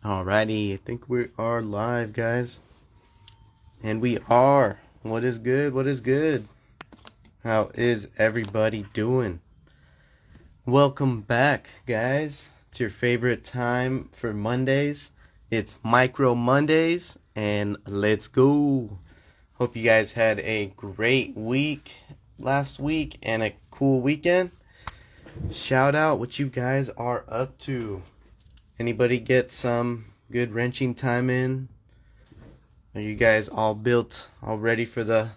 Alrighty, I think we are live, guys. And we are. What is good? What is good? How is everybody doing? Welcome back, guys. It's your favorite time for Mondays. It's Micro Mondays, and let's go. Hope you guys had a great week last week and a cool weekend. Shout out what you guys are up to. Anybody get some good wrenching time in? Are you guys all built, all ready for the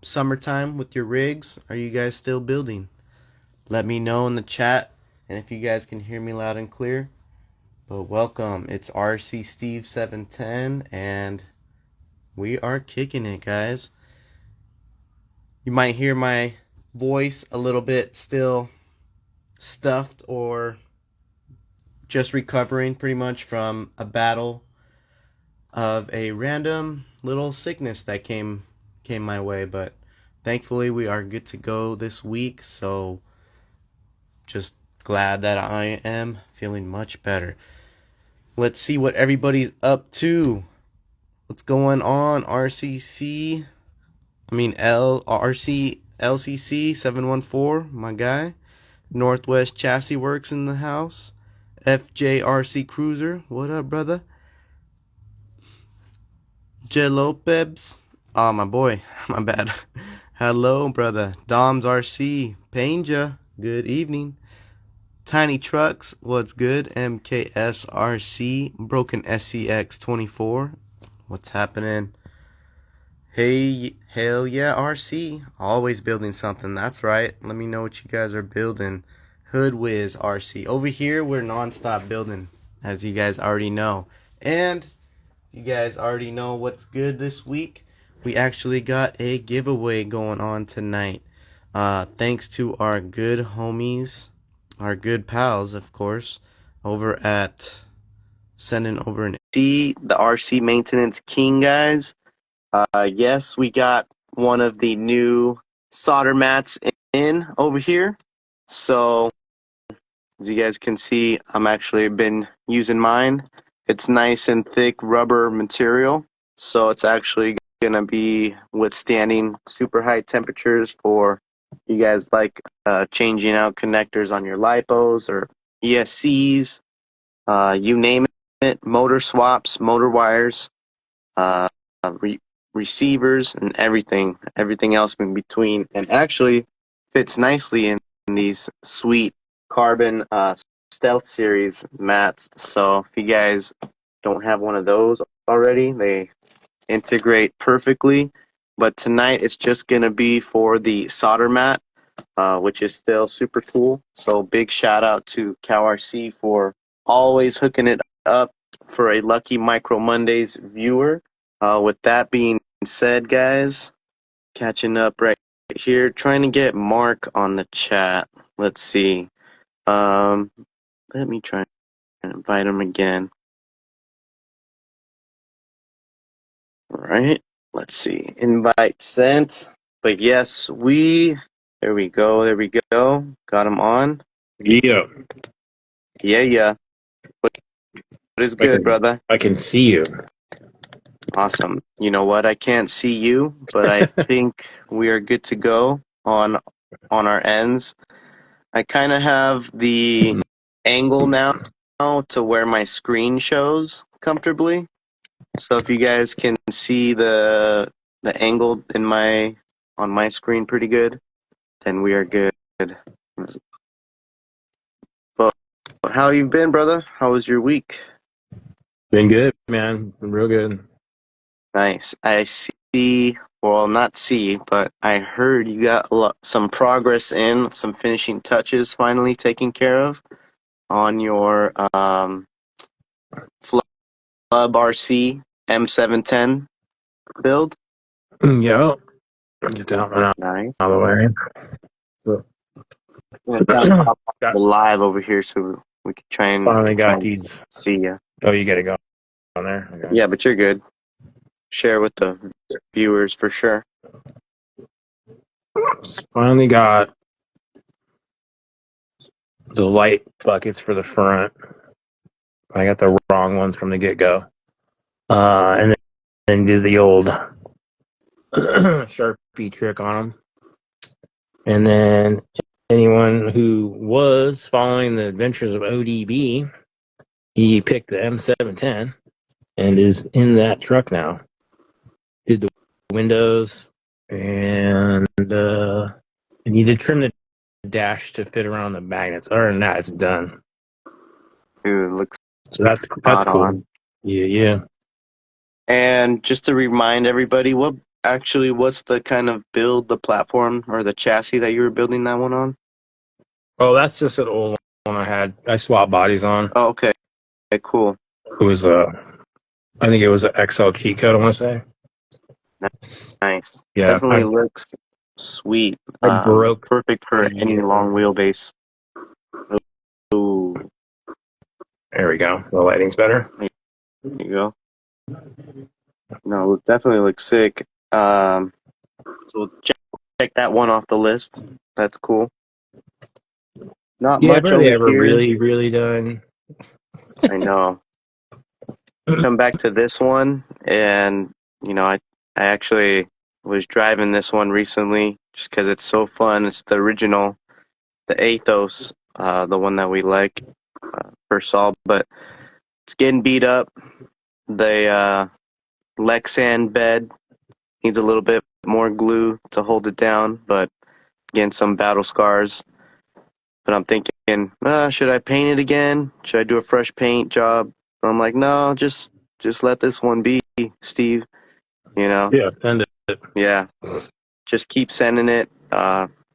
summertime with your rigs? Are you guys still building? Let me know in the chat, and if you guys can hear me loud and clear. But welcome, it's RC Steve 710, and we are kicking it, guys. You might hear my voice a little bit still stuffed or just recovering pretty much from a battle of a random little sickness that came my way, but thankfully we are good to go this week, so just glad that I am feeling much better. Let's see what everybody's up to. What's going on? LCC 714, my guy. Northwest Chassis Works in the house. FJRC Cruiser, what up, brother? J Lopez. Oh, my boy. My bad. Hello, brother. Dom's RC. Painja. Good evening. Tiny Trucks. What's good? MKSRC. Broken SCX 24. What's happening? Hey, hell yeah, RC. Always building something. That's right. Let me know what you guys are building. Hood Whiz RC. Over here, we're nonstop building, as you guys already know. And you guys already know what's good this week. We actually got a giveaway going on tonight. Thanks to our good homies, our good pals, of course, over at sending over an the RC Maintenance King guys. Yes, we got one of the new solder mats in over here. So as you guys can see, I'm actually been using mine. It's nice and thick rubber material, so it's actually going to be withstanding super high temperatures for you guys like changing out connectors on your lipos or ESCs, you name it, motor swaps, motor wires, uh, re- receivers, and everything else in between, and actually fits nicely in these sweet carbon Stealth Series mats. So if you guys don't have one of those already, they integrate perfectly. But tonight it's just going to be for the solder mat, which is still super cool. So big shout out to CowRC for always hooking it up for a lucky Micro Mondays viewer. With that being said, guys, catching up right here, trying to get Mark on the chat. Let's see. Let me try and invite him again. All right. Let's see. Invite sent. But yes, there we go. There we go. Got him on. Yeah, Yeah. What is good, brother? I can see you. Awesome. You know what? I can't see you, but I think we are good to go on our ends. I kind of have the angle now to where my screen shows comfortably. So if you guys can see the angle on my screen pretty good, then we are good. But how you been, brother? How was your week? Been good, man. Been real good. Nice. I see. Well, not see, but I heard you got some progress in, some finishing touches finally taken care of on your Flub RC M710 build. Yeah, get that one out Nice. of the way. So, I'm gonna pop live over here so we can try finally got and these. see you. Oh, you got to go on there. Okay. Yeah, but you're good. Share with the viewers for sure. Finally got the light buckets for the front. I got the wrong ones from the get go. And then did the old Sharpie trick on them. And then anyone who was following the adventures of ODB, he picked the M710 and is in that truck now. Did the windows and you did trim the dash to fit around the magnets. Other than that, it's done. Dude, looks So that's spot cool. on. Yeah. And just to remind everybody, what's the kind of build, the platform or the chassis that you were building that one on? Oh, that's just an old one I had. I swapped bodies on. Oh, okay. Okay, cool. It was I think it was an XL cheat code, I want to say. Nice. Yeah, Definitely looks sweet. I broke Perfect for any the long wheelbase. Ooh, there we go. The lighting's better. there you go. No, it definitely looks sick. So check that one off the list. That's cool. Not Yeah, much but are they over ever here. really done? I know. Come back to this one, and I actually was driving this one recently just because it's so fun. It's the original, the Athos, the one that we like for Saul, but it's getting beat up. The Lexan bed needs a little bit more glue to hold it down, but getting some battle scars. But I'm thinking, should I paint it again? Should I do a fresh paint job? But I'm like, no, just let this one be, Steve. Yeah, send it. Yeah, just keep sending it.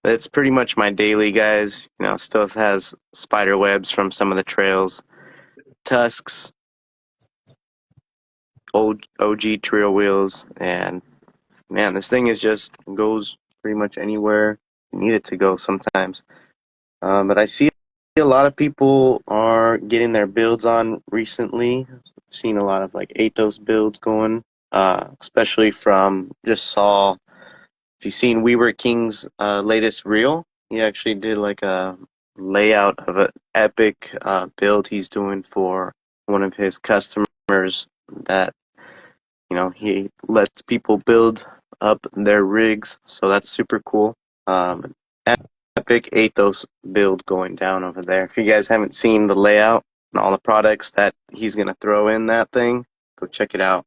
It's pretty much my daily, guys. Still has spider webs from some of the trails, tusks, old OG Treal wheels, and man, this thing is just goes pretty much anywhere you need it to go sometimes. But I see a lot of people are getting their builds on recently. Seen a lot of like Athos builds going, especially from just saw. If you've seen We Were King's latest reel, he actually did like a layout of an epic build he's doing for one of his customers that he lets people build up their rigs, so that's super cool. Um, Epic Athos build going down over there. If you guys haven't seen the layout and all the products that he's gonna throw in that thing, go check it out.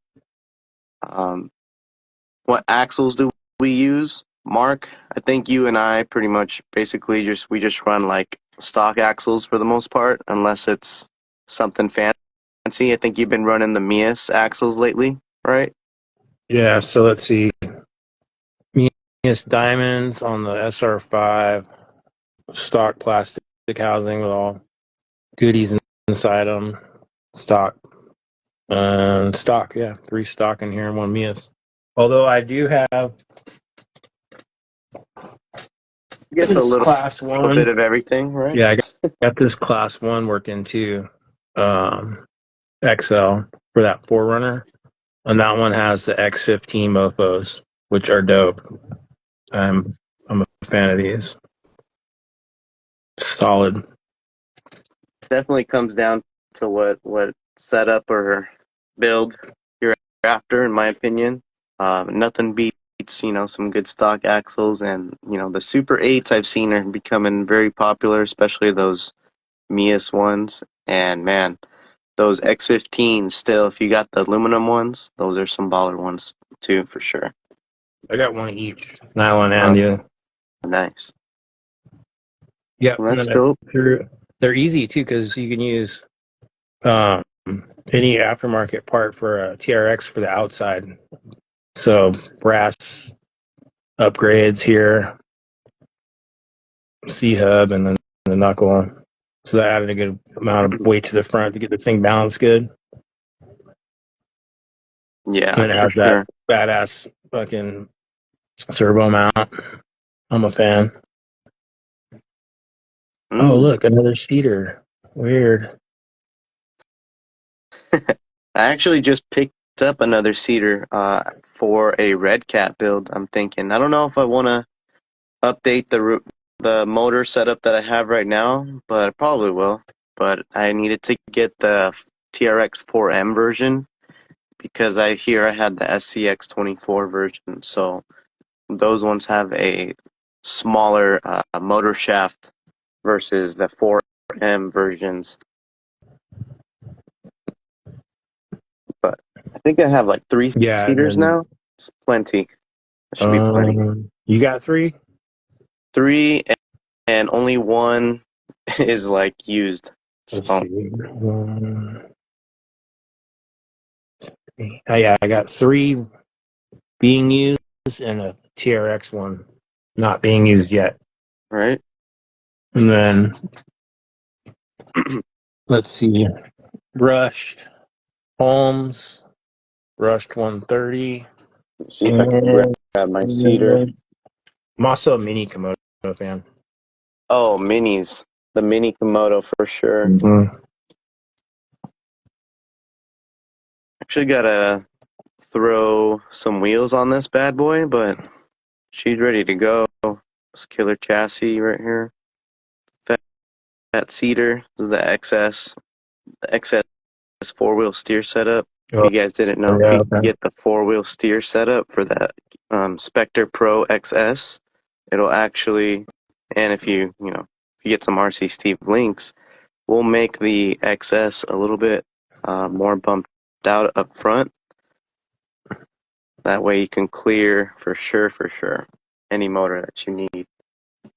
What axles do we use, Mark? I think you and I pretty much basically just run like stock axles for the most part, unless it's something fancy. I think you've been running the Mias axles lately, right? Yeah, so let's see. Mias diamonds on the SR5, stock plastic housing with all goodies inside them. Stock. Stock, yeah. 3 stock in here and 1 Mias. Although I do have I guess a this little class bit 1. of everything, right? Yeah, I got this class 1 working too. XL for that Forerunner. And that one has the X15 mofos, which are dope. I'm a fan of these. Solid. Definitely comes down to what setup or build you're after, in my opinion. Nothing beats some good stock axles, and the Super 8s I've seen are becoming very popular, especially those Mias ones. And man, those X15s still, if you got the aluminum ones, those are some baller ones too, for sure. I got one each, nylon Uh, and yeah. nice. Yep, Well, and that's then dope. they're easy too because you can use um, any aftermarket part for a TRX for the outside. So brass upgrades here, C hub, and then the knuckle. So that added a good amount of weight to the front to get this thing balanced good. Yeah, And it for has that sure. badass fucking servo mount. I'm a fan. Oh, Mm. look, another cedar. Weird. I actually just picked up another cedar for a Redcat build. I'm thinking. I don't know if I want to update the motor setup that I have right now, but I probably will. But I needed to get the TRX 4M version because I had the SCX 24 version. So those ones have a smaller motor shaft versus the 4M versions. But I think I have like 3 Yeah, and seaters then now. It's plenty. It should be plenty. you got 3? 3 and only one is like used. Let's So see. Oh yeah, I got 3 being used and a TRX one not being used yet. right. And then let's see, brushed Holmes, brushed 130, Let's see if I can and grab my cedar. I'm also a mini Komodo fan. Oh, minis. The mini Komodo for sure. Mm-hmm. Actually gotta throw some wheels on this bad boy, but she's ready to go. This killer chassis right here. Fat cedar. This is the XS 4-wheel steer setup. If Oh, you guys didn't know, if yeah, you okay. get the 4-wheel steer setup for that Spectre Pro XS, it'll actually, and if you get some RC Steve links, we'll make the XS a little bit more bumped out up front. That way you can clear for sure, any motor that you need.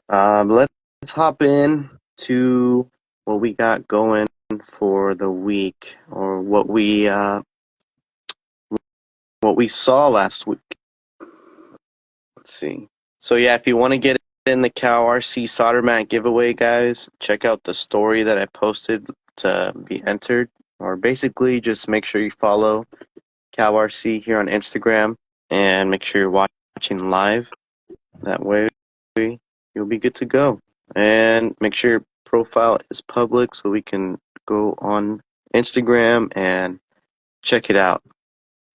Let's hop in to what we got going for the week, or what we saw last week. Let's see. So yeah, if you want to get in the Cow RC solder mat giveaway, guys, check out the story that I posted to be entered. Or basically, just make sure you follow Cow RC here on Instagram and make sure you're watching live. That way, you'll be good to go. And make sure your profile is public so we can go on Instagram and check it out.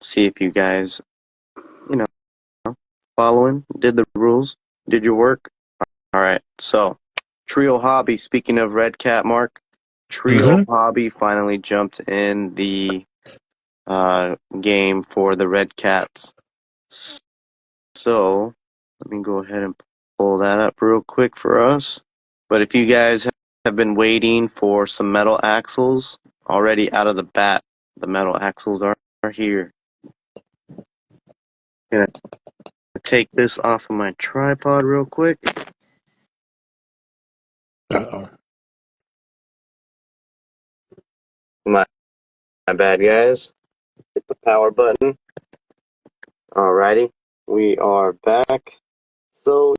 See if you guys, you know, following, did the rules, did your work. All right. So, Treal Hobby, speaking of Redcat, Mark, Treal Mm-hmm. Hobby finally jumped in the game for the Redcats. So, let me go ahead and pull that up real quick for us. But if you guys have been waiting for some metal axles, already out of the bat, the metal axles are here. Gonna take this off of my tripod real quick. Uh-oh. My bad, guys. Hit the power button. Alrighty, we are back. So,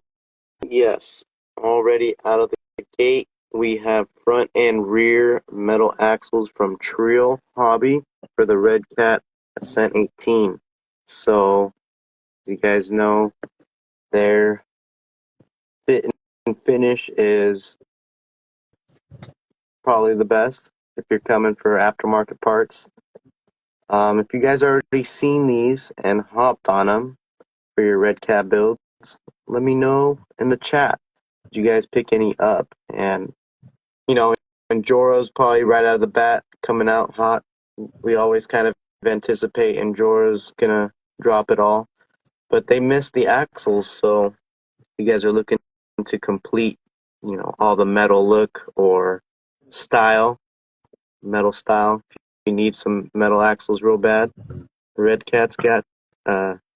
yes, already out of the gate, we have front and rear metal axles from Treal Hobby for the Redcat Ascent 18. So, as you guys know, their fit and finish is probably the best if you're coming for aftermarket parts. If you guys already seen these and hopped on them for your Redcat builds, let me know in the chat. Did you guys pick any up? And, and Joro's probably right out of the bat coming out hot. We always kind of anticipate Joro's going to drop it all. But they missed the axles, so you guys are looking to complete, all the metal look or style, metal style. If you need some metal axles real bad, Redcat's got,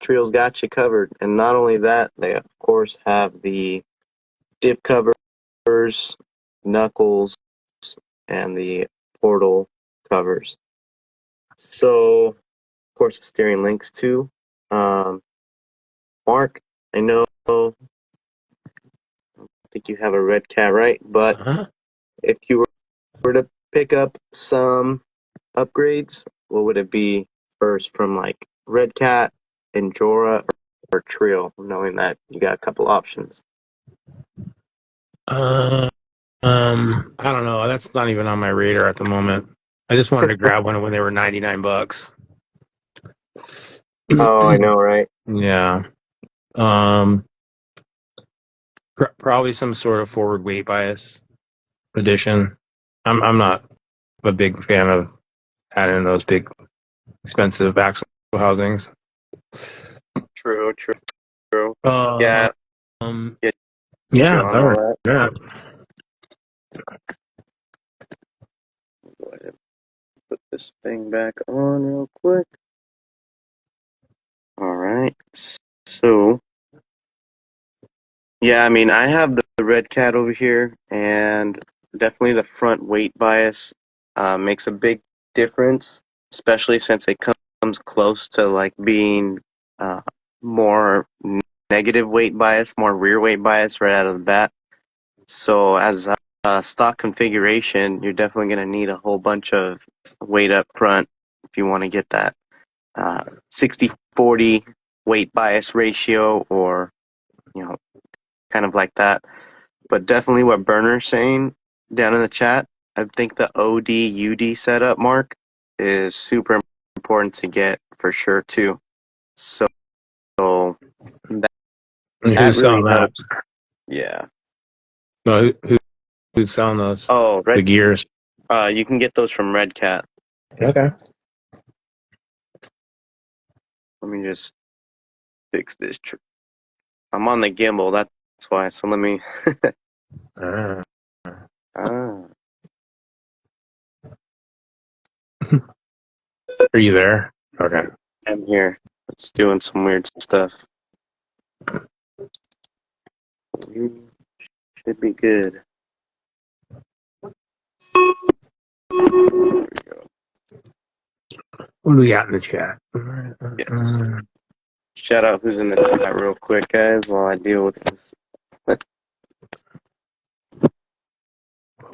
Treal's got you covered. And not only that, they of course have the diff covers, knuckles, and the portal covers. So, of course, the steering links too. Mark, I know, I think you have a Redcat, right? But Uh-huh. if you were to pick up some upgrades, what would it be first from like Redcat, Endura, or Treal, knowing that you got a couple options? I don't know. That's not even on my radar at the moment. I just wanted to grab one when they were $99. Oh, I know, right? Yeah. Um, probably some sort of forward weight bias edition. I'm not a big fan of add in those big, expensive axle housings. True. Uh, Yeah, get you yeah, on all all right. that. Yeah. Go ahead and put this thing back on real quick. All right. So, yeah, I mean, I have the Redcat over here, and definitely the front weight bias makes a big difference, especially since it comes close to like being more negative weight bias, more rear weight bias right out of the bat. So, as a stock configuration, you're definitely going to need a whole bunch of weight up front if you want to get that 60-40 weight bias ratio, or you know, kind of like that. But definitely what Burner's saying down in the chat, I think the OD-UD setup, Mark, is super important to get for sure too. So that, And that who's selling really that? helps. Yeah. No, who's selling those? Oh, The gears. you can get those from Redcat. Okay. Let me just fix this. I'm on the gimbal, that's why. So let me. Ah. Ah, Are you there? Okay. I'm here. It's doing some weird stuff. You should be good. There we go. What do we got in the chat? Yes. Shout out who's in the chat real quick, guys, while I deal with this.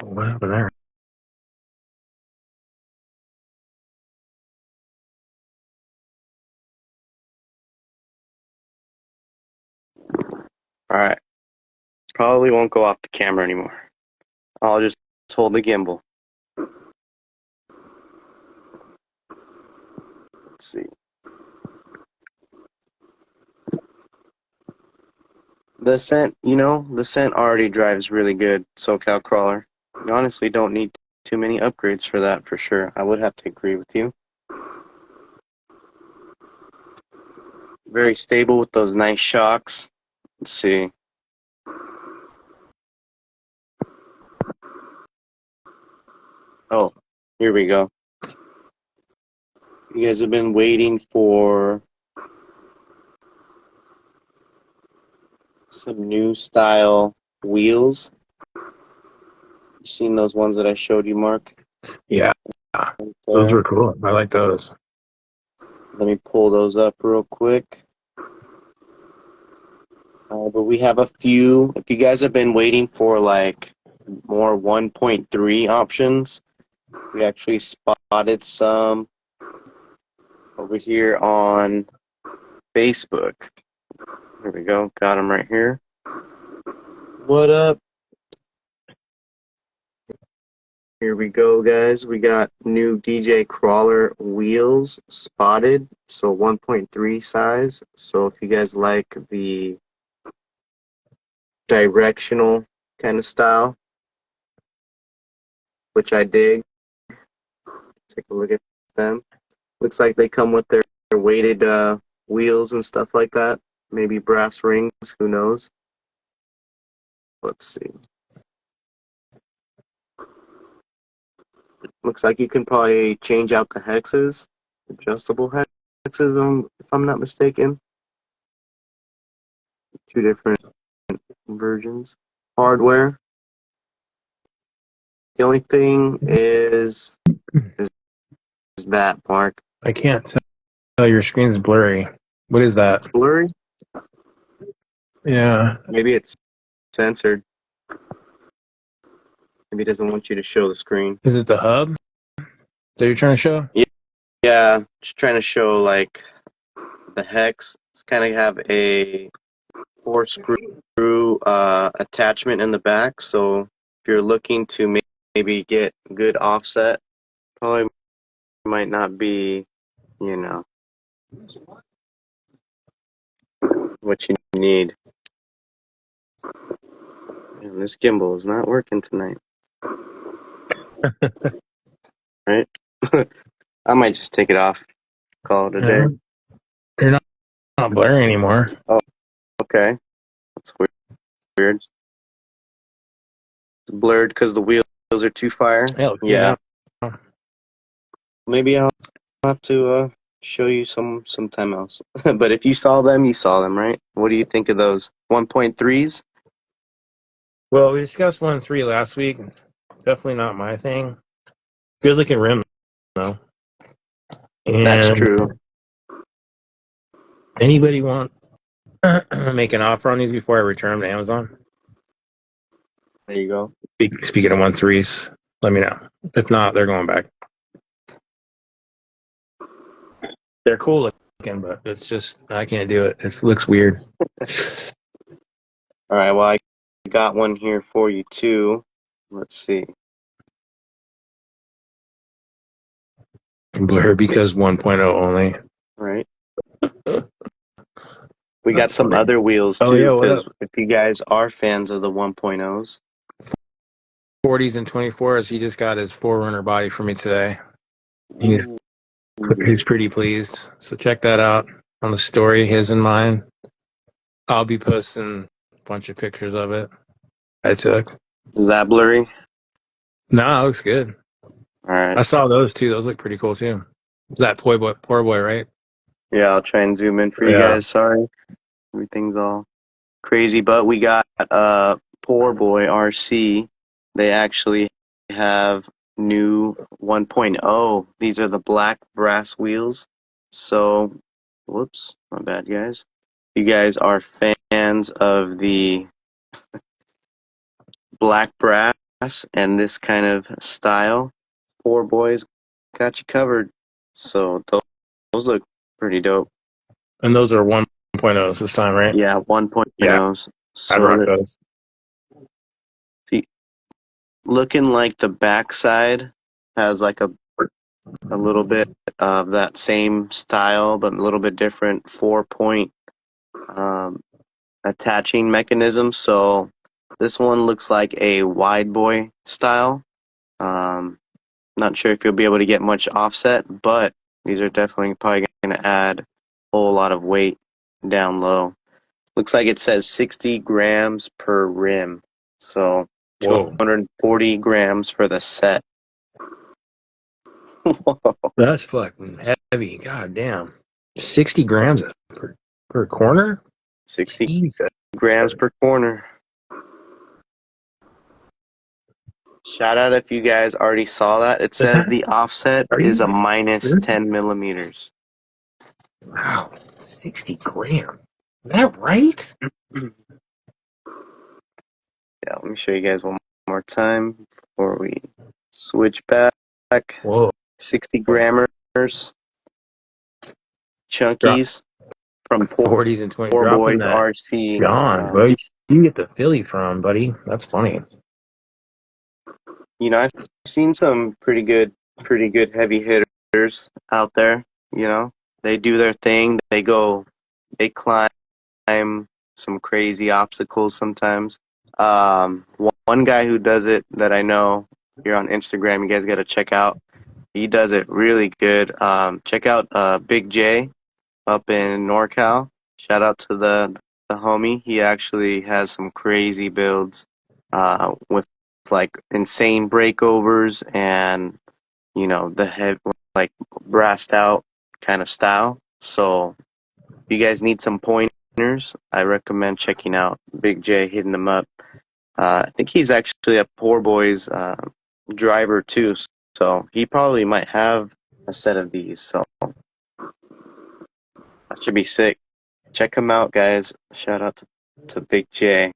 What happened there? Alright. Probably won't go off the camera anymore. I'll just hold the gimbal. Let's see. The Ascent, the Ascent already drives really good, SoCal Crawler. You honestly don't need too many upgrades for that, for sure. I would have to agree with you. Very stable with those nice shocks. Let's see. Oh, here we go. You guys have been waiting for some new style wheels. You seen those ones that I showed you, Mark? Yeah. Right Those there. were cool. I like those. Let me pull those up real quick. But we have a few. If you guys have been waiting for like more 1.3 options, we actually spotted some over here on Facebook. Here we go. Got them right here. What up? Here we go, guys. We got new DJ Crawler wheels spotted. So 1.3 size. So if you guys like the directional kind of style, which I dig, take a look at them. Looks like they come with their weighted wheels and stuff like that. Maybe brass rings, who knows? Let's see. Looks like you can probably change out the hexes, adjustable hexes, if I'm not mistaken. Two different versions. Hardware. The only thing is that, Mark. I can't tell. Your screen's blurry. What is that? It's blurry. Yeah. Maybe it's censored. Maybe it doesn't want you to show the screen. Is it the hub that you're trying to show? Yeah, just trying to show like the hex. It's kind of have a four screw attachment in the back. So if you're looking to maybe get good offset, probably might not be, you know, what you need. Man, this gimbal is not working tonight, right? I might just take it off. Call it a day. They're not blurry anymore. Oh, okay. That's weird. It's blurred because the wheels are too fire. Yeah. Yeah. Maybe I'll have to show you sometime else. But if you saw them, you saw them, right? What do you think of those 1.3s? Well, we discussed 1.3 last week. Definitely not my thing. Good looking rim though. That's And true. anybody want make an offer on these before I return them to Amazon? There you go. Speaking of 1.3s, let me know. If not, they're going back. They're cool looking, but it's just I can't do it. It looks weird. All right. Well, I got one here for you too. Let's see. Blur because 1.0 only. Right. We got That's some funny. other wheels Oh too, yeah, what because up? if you guys are fans of the 1.0s, 40s and 24s. He just got his Forerunner body for me today. He, ooh, he's pretty pleased. So check that out on the story, his and mine. I'll be posting a bunch of pictures of it I took. is that blurry? No, it looks good. All right. I saw those too. Those look pretty cool too. Is that poor boy, right? Yeah, I'll try and zoom in for you Yeah. guys. Sorry, everything's all crazy, but we got Poor Boy RC. They actually have new 1.0. These are the black brass wheels. So, whoops, my bad, guys. You guys are fans of the black brass and this kind of style. Poor Boy's got you covered. So those look pretty dope. And those are 1.0s this time, right? Yeah, Yeah, 1.0s. I'd So rock that those. looking like the backside has like a little bit of that same style, but a little bit different 4 point um, attaching mechanism. So this one looks like a wide boy style. Um, Not sure if you'll be able to get much offset, but these are definitely probably going to add a whole lot of weight down low. Looks like it says 60 grams per rim. So Whoa, 240 grams for the set. that's fucking heavy. God damn, 60 grams per corner. 60 Jesus. grams per corner. Shout out if you guys already saw that. It Is says that? the offset Are is you? a minus 10 millimeters. Wow, 60 grams. Is that right? Yeah, let me show you guys one more time before we switch back. Whoa. 60 grammers, Drop chunkies from 40s and 20s. Poor Dropping Boys that RC. John, bro. You get the Philly from, buddy. That's funny. I've seen some pretty good heavy hitters out there. They do their thing. They climb some crazy obstacles sometimes. One guy who does it that I know, you're on Instagram, you guys got to check out. He does it really good. Check out Big J up in NorCal. Shout out to the homie. He actually has some crazy builds with like insane breakovers and the head like brassed out kind of style. So if you guys need some pointers, I recommend checking out Big J, hitting him up. I think he's actually a Poor Boys driver too, so he probably might have a set of these. So that should be sick. Check him out, guys. Shout out to Big J.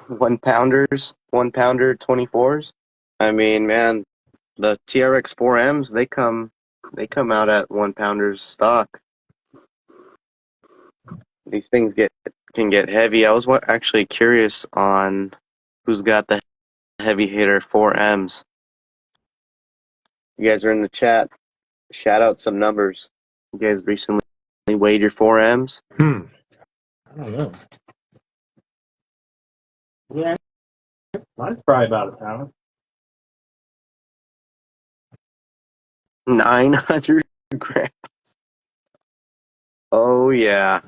1 pounders, 1 pounder 24s. I mean, man, the TRX 4Ms they come out at 1 pounders stock. These things can get heavy. I was actually curious on who's got the heavy hitter 4Ms. You guys are in the chat. Shout out some numbers. You guys recently weighed your 4Ms? I don't know. Yeah, mine's probably about a pound. 900 grams. Oh yeah.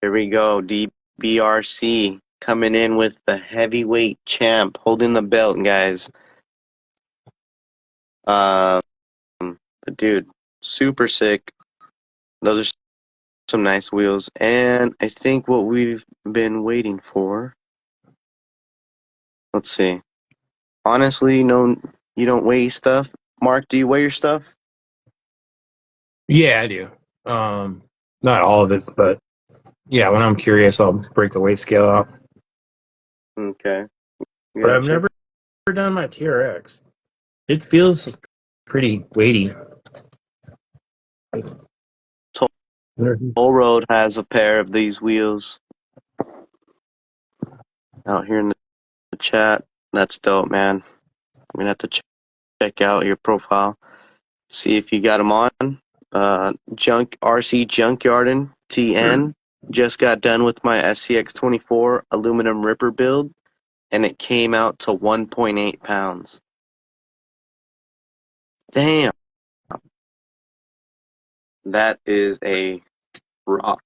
Here we go. DBRC coming in with the heavyweight champ, holding the belt, guys. Um, but dude, super sick. Those are some nice wheels, and I think what we've been waiting for. Let's see. Honestly, no, you don't weigh stuff. Mark, do you weigh your stuff? Yeah, I do. Not all of it, but yeah, when I'm curious, I'll break the weight scale off. Okay, But I've gotcha. never done my TRX. It feels pretty weighty. It's- Toll Road has a pair of these wheels out here in the chat. That's dope, man. I'm gonna have to check out your profile, see if you got them on. Junk RC Junkyardin TN just got done with my SCX24 aluminum ripper build, and it came out to 1.8 pounds. Damn, that is a rock.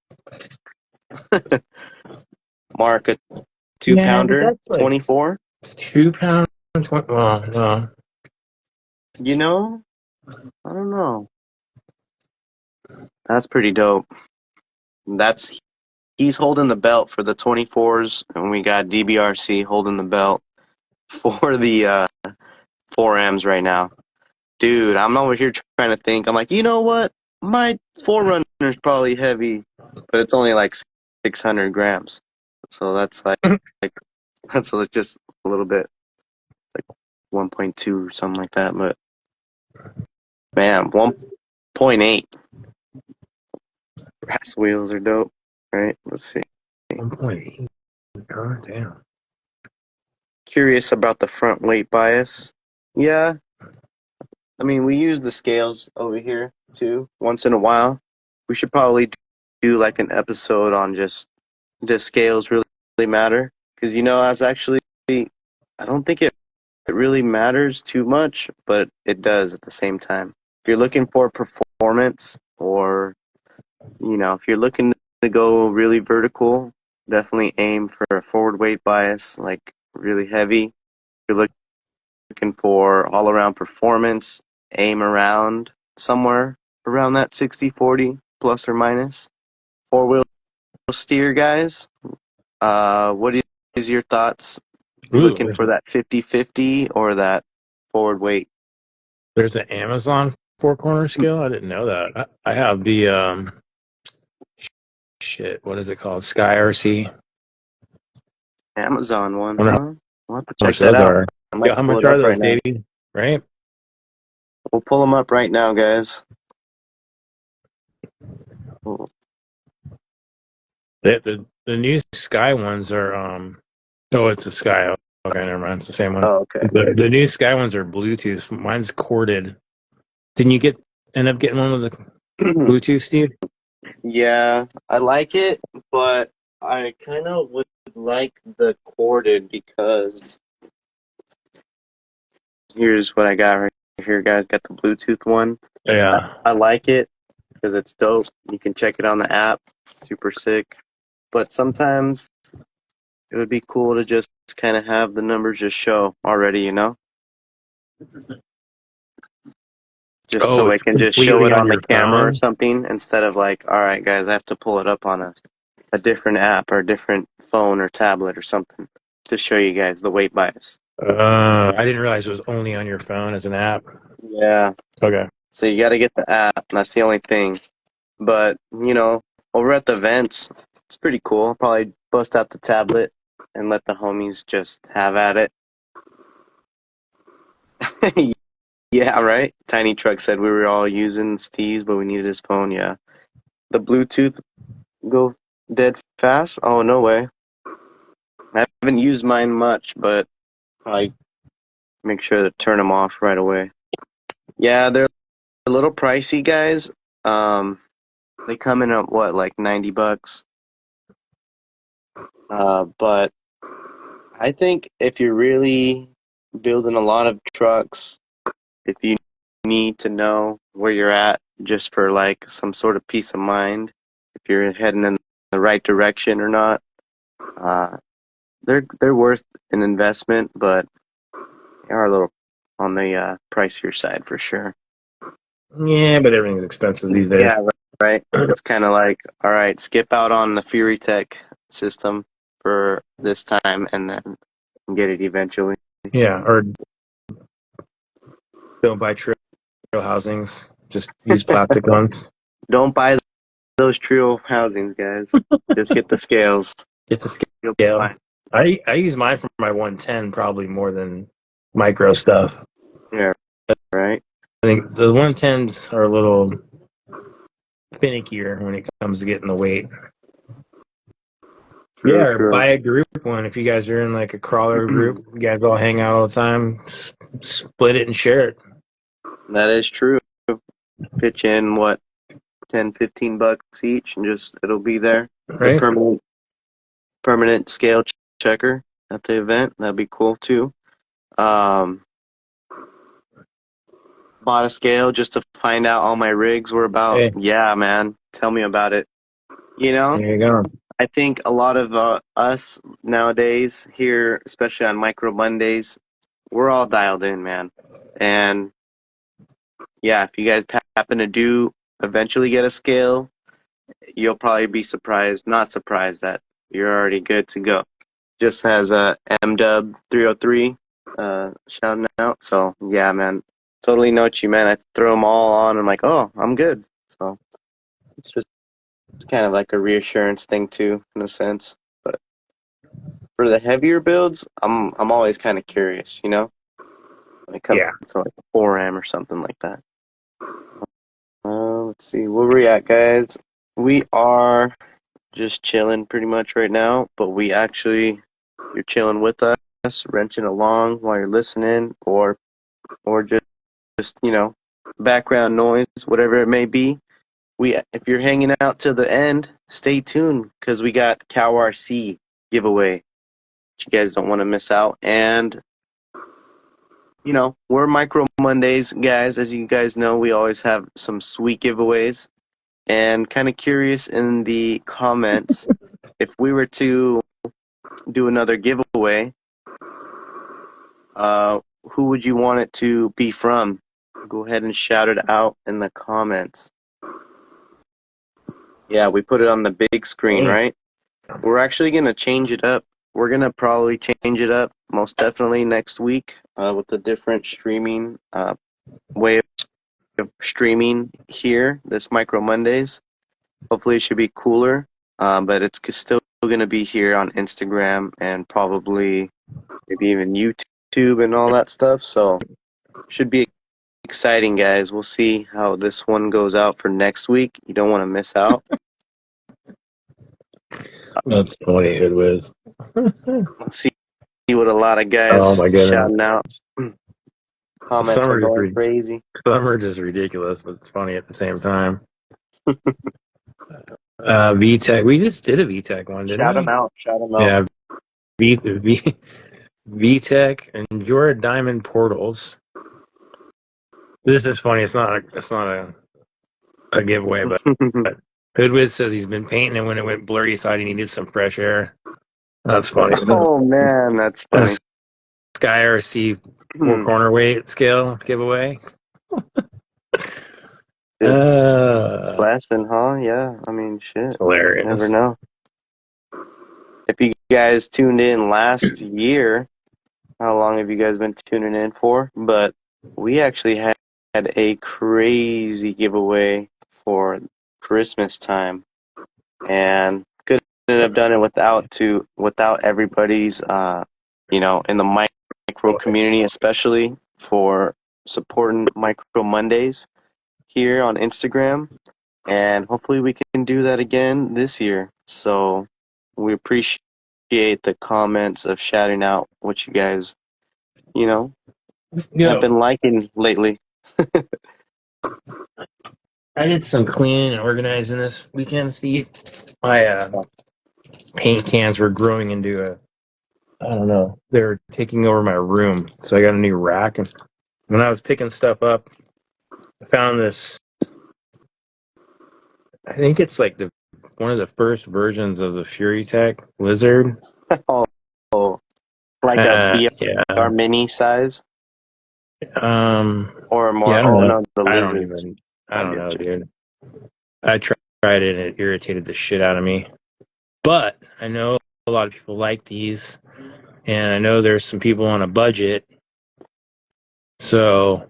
Mark, a two Yeah, but pounder, that's like 24. 2 pounds. Well, no. You know, I don't know. That's pretty dope. That's He's holding the belt for the 24s, and we got DBRC holding the belt for the 4Ms right now. Dude, I'm over here trying to think. I'm like, you know what? My Forerunner's probably heavy, but it's only like 600 grams. So that's like that's just a little bit, like 1.2 or something like that. But man, 1.8. Brass wheels are dope, right? Let's see. 1.8. Oh, damn. Curious about the front weight bias. Yeah, I mean, we use the scales over here too once in a while. We should probably do like an episode on just does scales really matter? Because as actually, I don't think it really matters too much, but it does at the same time. If you're looking for performance, or if you're looking to go really vertical, definitely aim for a forward weight bias, like really heavy. If you're looking for all around performance, aim around somewhere around that 60/40 plus or minus. Four wheel steer, guys. What is your thoughts? You Ooh, looking for that 50/50 or that forward weight? there's an Amazon four corner scale. I didn't know that. I have the shit. What is it called? Sky RC. Amazon one, I wonder huh? We'll have to how much check that those out. are. I Yeah, might how pull much it are up those, right now. Davey? Right? We'll pull them up right now, guys. Oh, The new Sky ones are oh, it's a Sky. Okay, never mind. It's the same one. okay. The new Sky ones are Bluetooth. Mine's corded. Didn't you end up getting one with the Bluetooth, Steve? Yeah, I like it, but I kind of would like the corded because here's what I got right here, guys. Got the Bluetooth one. I, Yeah. I like it because it's dope. You can check it on the app. Super sick. But sometimes it would be cool to just kind of have the numbers just show already. Just Oh, so I it's can just show completely it on on the your camera or phone. something instead of like, all right, guys, I have to pull it up on a different app or a different phone or tablet or something to show you guys the weight bias. I didn't realize it was only on your phone as an app. Yeah, Okay. so you got to get the app. That's the only thing. But, over at the events, it's pretty cool. I'll probably bust out the tablet and let the homies just have at it. Yeah, right? Tiny Truck said we were all using Steve's, but we needed his phone. Yeah. The Bluetooth go dead fast? Oh, no way. I haven't used mine much, but I make sure to turn them off right away. Yeah, they're a little pricey, guys. They come in at what, like $90? But I think if you're really building a lot of trucks, if you need to know where you're at just for like some sort of peace of mind, if you're heading in the right direction or not. Uh, they're worth an investment, but they are a little on the pricier side for sure. Yeah, but everything's expensive these days. Yeah, right. It's kind of like, all right, skip out on the Fury Tech system for this time, and then get it eventually. Yeah, or don't buy Treal housings. Just use plastic ones. Don't buy those Treal housings, guys. Just get the scales. Get the You'll be scale. fine. I use mine for my 110 probably more than micro stuff. Yeah, right. I think the 110s are a little finickier when it comes to getting the weight. True, Yeah, or true. buy a group one. If you guys are in like a crawler group, you guys all hang out all the time, split it and share it. That is true. Pitch in what, 10, $15 each, and just it'll be there. The Right? permanent scale checker at the event. That'd be cool too. Um, Bought a scale just to find out all my rigs were about. Hey, Yeah, man. Tell me about it. You know, there you go. I think a lot of us nowadays here, especially on Micro Mondays, we're all dialed in, man. And yeah, if you guys happen to do eventually get a scale, you'll probably be surprised, not surprised that you're already good to go. Just has a MW 303 shouting out. So yeah, man, totally know what you meant. I throw them all on. And I'm like, oh, I'm good. So it's kind of like a reassurance thing too, in a sense. But for the heavier builds, I'm always kind of curious, you know, when it comes Yeah. to like a 4M or something like that. Let's see, where we at, guys? We are just chilling pretty much right now, but you're chilling with us, wrenching along while you're listening, or just background noise, whatever it may be. If you're hanging out to the end, stay tuned because we got Cow RC giveaway. You guys don't want to miss out. And we're Micro Mondays, guys. As you guys know, we always have some sweet giveaways. And kind of curious in the comments, if we were to do another giveaway, who would you want it to be from? Go ahead and shout it out in the comments. Yeah, we put it on the big screen, right? We're actually going to change it up. We're going to probably change it up most definitely next week with a different streaming way of streaming here, this Micro Mondays. Hopefully it should be cooler, but it's still going to be here on Instagram and probably maybe even YouTube and all that stuff. So should be exciting, guys. We'll see how this one goes out for next week. You don't want to miss out. That's funny, Hoodwiz. Let's see what a lot of Oh guys my goodness. shouting out. Comments are going crazy. Some are just ridiculous, but it's funny at the same time. VTech. We just did a VTech one, didn't Shout we? them out. Shout them out. Yeah. VTech and your Diamond Portals. This is funny. It's not a giveaway, but Hoodwiz says he's been painting, and when it went blurry, he thought he needed some fresh air. That's funny. Oh man, that's funny. Sky RC 4-corner weight scale giveaway. Lesson, huh? Yeah. I mean, shit. It's hilarious. Never know. If you guys tuned in last year, how long have you guys been tuning in for? But we actually had a crazy giveaway for Christmas time, and couldn't have done it without everybody's in the micro community, especially for supporting Micro Mondays here on Instagram, and hopefully we can do that again this year. So we appreciate the comments of shouting out what you guys have been liking lately. I did some cleaning and organizing this weekend, Steve. My paint cans were growing into I don't know, they were taking over my room. So I got a new rack. And when I was picking stuff up, I found this. I think it's like one of the first versions of the Fury Tech Lizard. Oh, oh, like a Yeah. VR mini size or Yeah, more? I don't Oh know. no, the I don't lizards. even. I I don't get know, you. dude. I tried it and it irritated the shit out of me. But I know a lot of people like these, and I know there's some people on a budget. So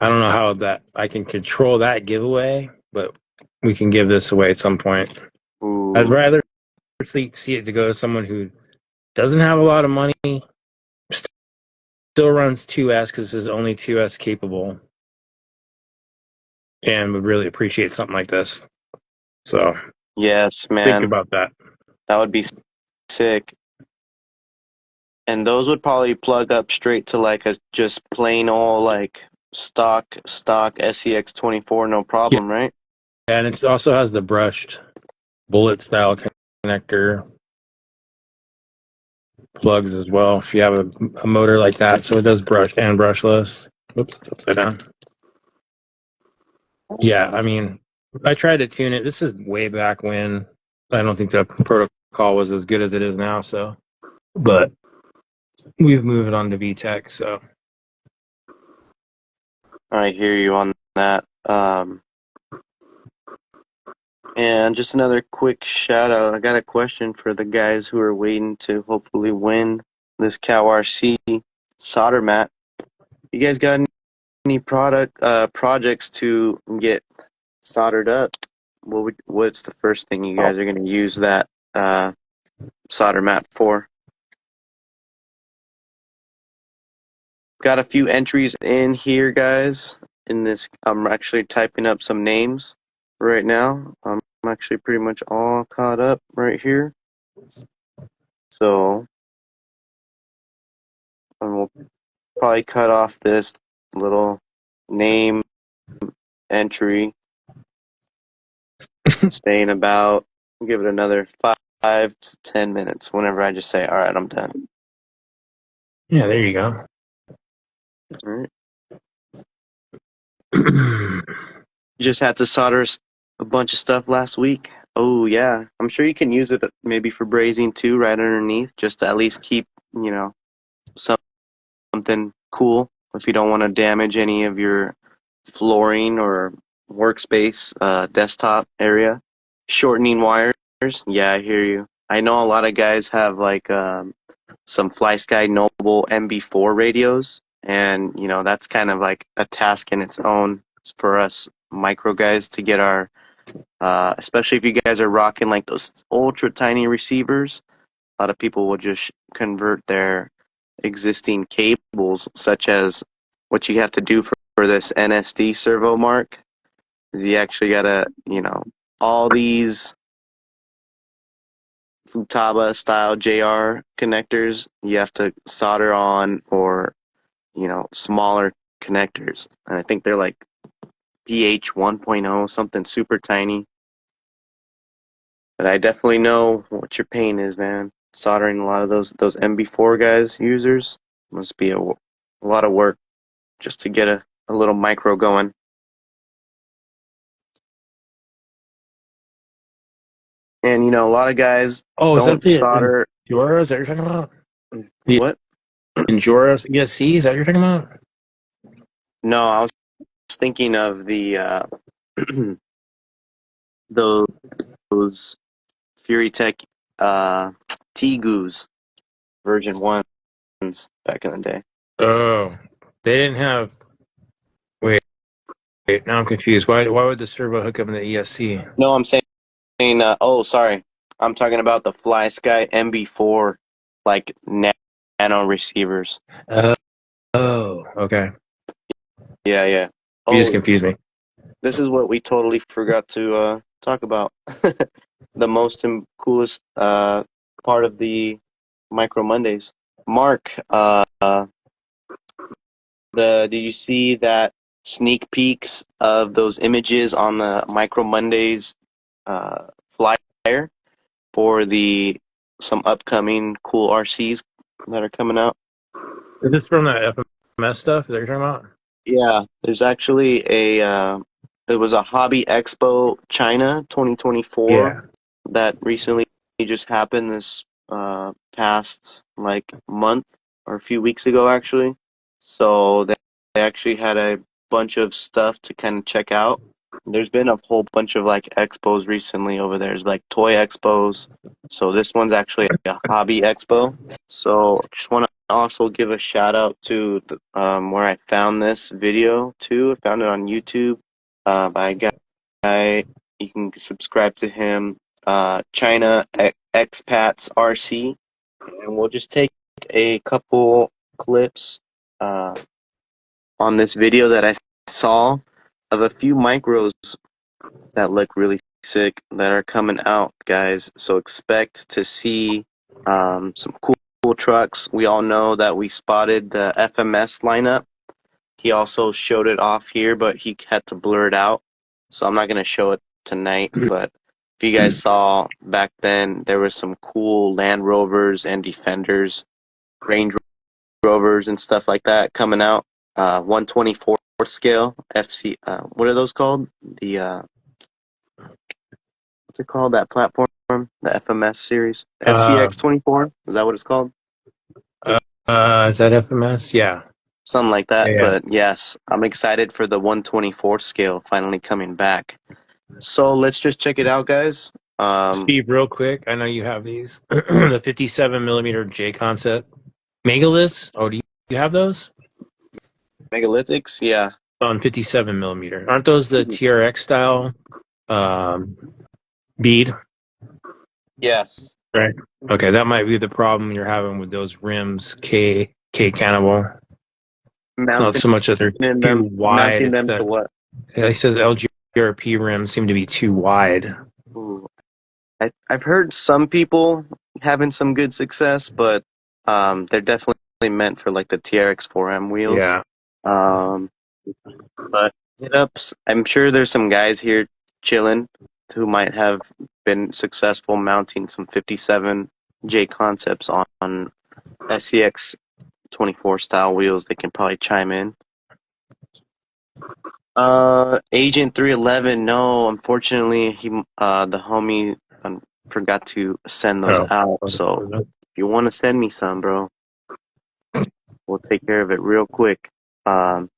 I don't know how that I can control that giveaway, but we can give this away at some point. I'd Ooh, rather see it to go to someone who doesn't have a lot of money, still runs 2S because it's only 2S capable, and would really appreciate something like this. So yes, think man, about that. that would be sick. And those would probably plug up straight to like a just plain old like stock SEX 24, no Yeah, problem, right? and it also has the brushed bullet style connector plugs as well. If you have a motor like that, so it does brushed and brushless. Oops, upside down. Yeah, I mean, I tried to tune it. This is way back when I don't think the protocol was as good as it is now. So, but we've moved on to VTech. So, I hear you on that. And just another quick shout out. I got a question for the guys who are waiting to hopefully win this Cow RC solder mat. You guys got any projects to get soldered up? What's the first thing you guys are going to use that solder mat for? Got a few entries in here, guys. In this, I'm actually typing up some names right now. I'm actually pretty much all caught up right here. So, and we'll probably cut off this little name entry, staying about, give it another 5 to 10 minutes whenever I just say, all right, I'm done. yeah, there you go. All right. Just had to solder a bunch of stuff last week. Oh, yeah. I'm sure you can use it maybe for brazing too, right underneath, just to at least keep, you know, something cool if you don't want to damage any of your flooring or workspace, desktop area. Shortening wires. Yeah, I hear you. I know a lot of guys have like some FlySky Noble MB4 radios, and you know that's kind of like a task in its own for us micro guys to get our, especially if you guys are rocking like those ultra tiny receivers. A lot of people will just convert their existing cables, such as what you have to do for this NSD servo mark. Is you actually gotta, you know, all these Futaba style JR connectors you have to solder on, or you know, smaller connectors. And I think they're like pH 1.0, something super tiny. But I definitely know what your pain is, man. Soldering a lot of those MB4 guys users must be a lot of work just to get a little micro going. And you know, a lot of guys Oh, is that don't the solder. Enduros that you're talking about? The What? Enduros ESC, is that what you're talking about? No, I was thinking of the those Fury Tech uh, T-Goos version ones back in the day. Oh, they didn't have. Wait, now I'm confused. Why would the servo hook up in the ESC? No, I'm saying. Oh, sorry. I'm talking about the FlySky MB4, like nano receivers. Uh, oh, okay. Yeah, yeah. You just Oh, confused me. this is what we totally forgot to talk about. The most coolest part of the Micro Mondays. Mark, do you see that sneak peeks of those images on the Micro Mondays flyer for the some upcoming cool RCs that are coming out? Is this from the FMS stuff that you're talking about? Yeah, there's actually it was a Hobby Expo China 2024 Yeah. that recently just happened this past like month or a few weeks ago actually. So they actually had a bunch of stuff to kind of check out. There's been a whole bunch of like expos recently over there. There's like toy expos. So this one's actually a hobby expo. So just want to also give a shout out to where I found this video too. I found it on YouTube by a guy. You can subscribe to him, China Expats RC, and we'll just take a couple clips uh, on this video that I saw of a few micros that look really sick that are coming out, guys. So expect to see some cool trucks. We all know that we spotted the FMS lineup. He also showed it off here, but he had to blur it out. So I'm not going to show it tonight. But if you guys saw back then, there was some cool Land Rovers and Defenders, Range Rovers, and stuff like that coming out. 124 scale FC. What are those called? The what's it called? That platform, the FMS series, Uh, FCX 24. Is that what it's called? is that FMS? Yeah. Something like that. Yeah. But yes, I'm excited for the 124 scale finally coming back. So let's just check it out, guys. Steve, real quick, I know you have these. The 57 millimeter J concept megaliths. Oh, do you have those? Megalithics, yeah. On 57 millimeter. Aren't those the TRX style um, bead? Yes. Right. Okay, that might be the problem you're having with those rims, K Cannibal. It's not Mounting so much that they're too them, wide. mounting It's them to that what? they said LGRP rims seem to be too wide. Ooh. I've heard some people having some good success, but they're definitely meant for like the TRX 4M wheels. Yeah. Um, but hit ups. I'm sure there's some guys here chilling who might have been successful mounting some 57 J concepts on SCX 24 style wheels. They can probably chime in. Agent 311. No, unfortunately, the homie forgot to send those Oh. out. So if you want to send me some, bro, we'll take care of it real quick. Um,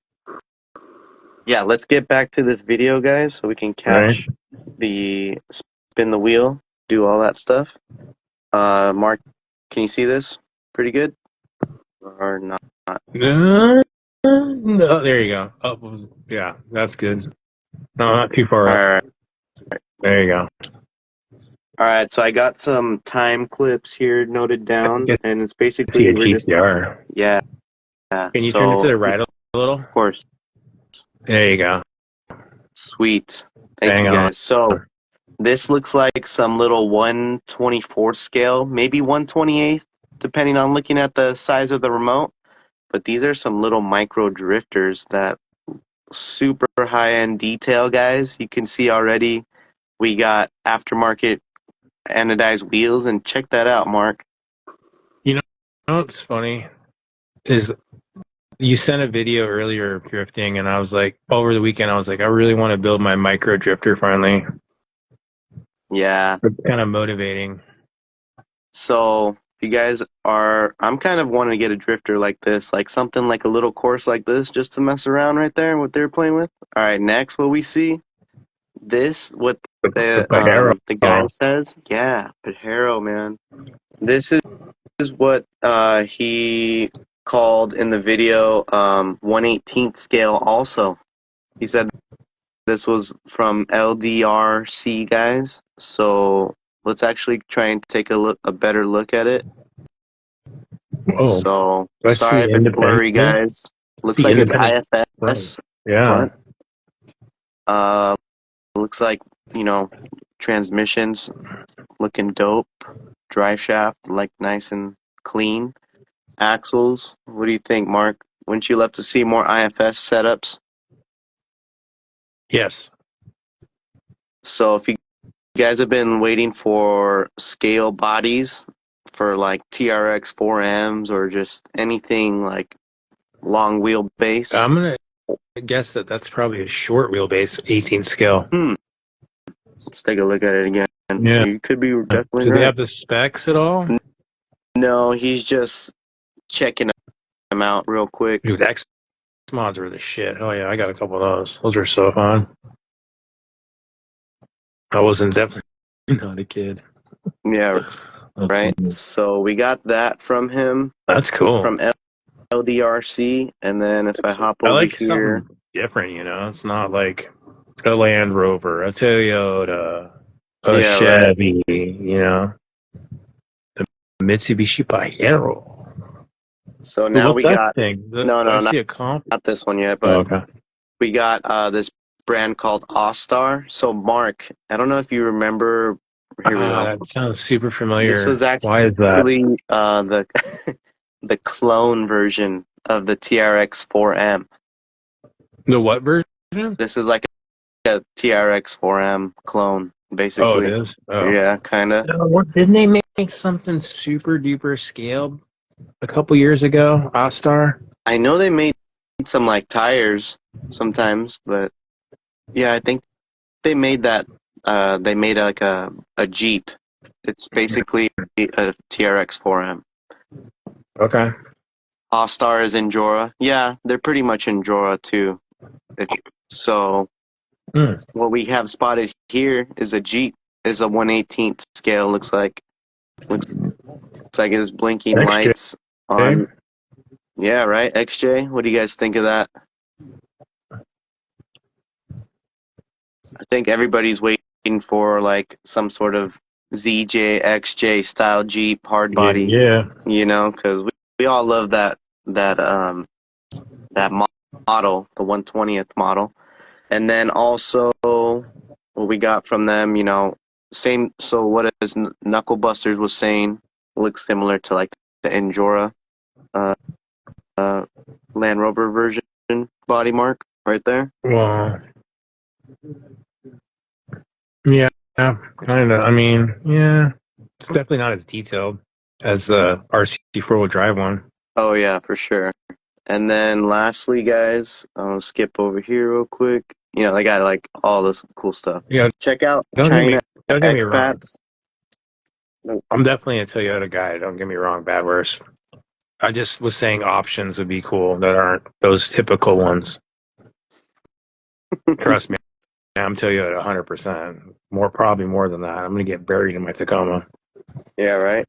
yeah, let's get back to this video, guys, so we can Right. catch the spin the wheel, do all that stuff. Mark, can you see this? Pretty good or not? No, there you go. Oh, yeah, that's good. No, not too far All up. right. There you go. All right, so I got some time clips here noted down, Get and it's to see basically a we're just GTR. yeah. Can you turn it to So the of right a little? course, There you go. sweet. Thank Bang you on. guys. So this looks like some little 124 scale, maybe 128, depending on looking at the size of the remote. But these are some little micro drifters that super high end detail, guys. You can see already we got aftermarket anodized wheels, and check that out, Mark. You know what's funny is you sent a video earlier of drifting, and I was like, over the weekend, I was like, I really want to build my micro drifter finally. Yeah. It's kind of motivating. So if you guys are, I'm kind of wanting to get a drifter like this, like something like a little course like this, just to mess around right there, what they're playing with. All right, next, what we see, this, what The Pajero. the guy says, yeah, Pajero, man. This is what he called in the video 1/18th scale. Also, he said this was from LDRC guys. So let's actually try and take a better look at it. Oh, So do I sorry see if it's blurry, independent? guys. Looks See like it's independent front. IFS Yeah. front. Looks like transmissions looking dope. Drive shaft like nice and clean. Axles. What do you think, Mark? Wouldn't you love to see more IFS setups? Yes. So if you guys have been waiting for scale bodies for like TRX 4Ms or just anything like long wheelbase, I'm gonna guess that's probably a short wheelbase 18 scale. Let's take a look at it again. Yeah. You could be definitely Do they right. have the specs at all? No, he's just checking them out real quick. Dude, X mods are the shit. Oh yeah, I got a couple of those. Those are so fun. I wasn't definitely not a kid. Yeah, That's right. funny. So we got that from him, That's cool. from LDRC, and then if I hop I over like here, something different, you know. It's not like a Land Rover, a Toyota, a yeah, right. Chevy, you know, the Mitsubishi Pajero. So Ooh, now what's we that got thing? no, I no, see a comp. not this one yet, Oh, but okay. we got this brand called All-Star. So Mark, I don't know if you remember. Here we go. That sounds super This familiar. was actually Why is that? the the clone version of the TRX 4M. The what version? This is like a TRX 4M clone, Oh, it basically. is. Oh, Yeah, kind of. what didn't they make something super duper scaled a couple years ago? Ostar. I know they made some like tires sometimes, but yeah, I think they made that. They made like a Jeep. It's basically a TRX 4M. Okay. All-Star is Endura. Yeah, they're pretty much Endura too. So Mm. what we have spotted here is a Jeep. Is a 1/18th scale. Looks like it's blinking XJ. lights on. Yeah, right. XJ. What do you guys think of that? I think everybody's waiting for like some sort of ZJ, XJ style Jeep hard body. Yeah. You know, because we all love that model, the 1/20th model. And then also what we got from them, you know, same. So what is Knuckle Busters was saying looks similar to like the Endura uh, uh, Land Rover version body mark right there. Well, yeah, kind of. I mean, yeah, it's definitely not as detailed as the RC four-wheel drive one. Oh yeah, for sure. And then lastly, guys, I'll skip over here real quick. You know, they got like all this cool stuff. Yeah, Check out don't get China me don't get me wrong. expats. I'm definitely a Toyota guy. Don't get me wrong, bad worse. I just was saying options would be cool that aren't those typical ones. Trust me, I'm Toyota 100%. Probably more than that. I'm gonna get buried in my Tacoma. Yeah, right.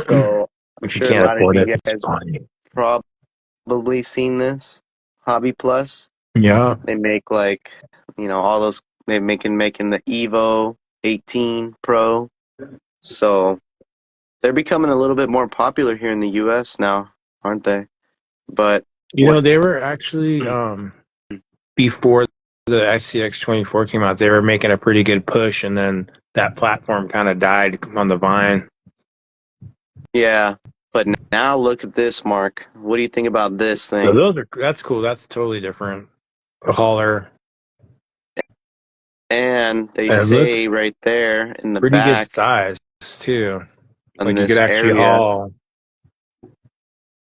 So I'm If you sure a can't lot of afford you it, it's guys fine. probably seen this. Hobby Plus. Yeah. They make like, you know, all those they making the Evo 18 Pro. So they're becoming a little bit more popular here in the US now, aren't they? But You what know, they were actually before the SCX24 came out, they were making a pretty good push, and then that platform kind of died on the vine. yeah, but now look at this, Mark. What do you think about this So thing? that's cool. That's totally different. A hauler, And they and it looks say right there in the pretty good back size too. on Like you could this actually area, haul.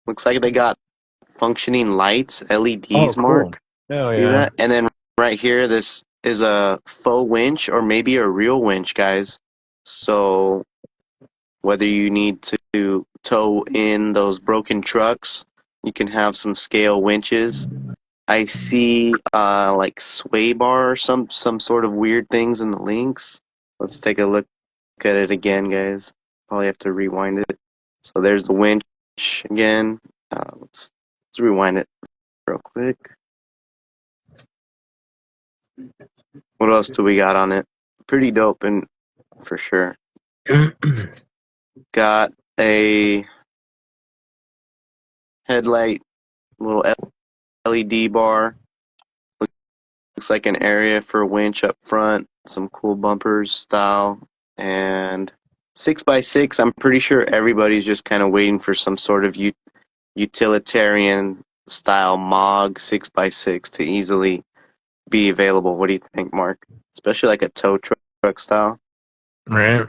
looks like they got functioning lights, Oh, LEDs, cool. Mark. Oh See yeah. that? And then right here, this is a faux winch or maybe a real winch, guys. So whether you need to tow in those broken trucks, you can have some scale winches. I see like sway bar or some sort of weird things in the links. Let's take a look at it again, guys. Probably have to rewind it. So there's the winch again. Let's rewind it real quick. What else do we got on it? Pretty dope and for sure. It's got a headlight, little LED bar. Looks like an area for a winch up front. Some cool bumpers style and 6x6. I'm pretty sure everybody's just kind of waiting for some sort of utilitarian style MOG 6x6 to easily be available. What do you think, Mark? Especially like a tow truck style. Right.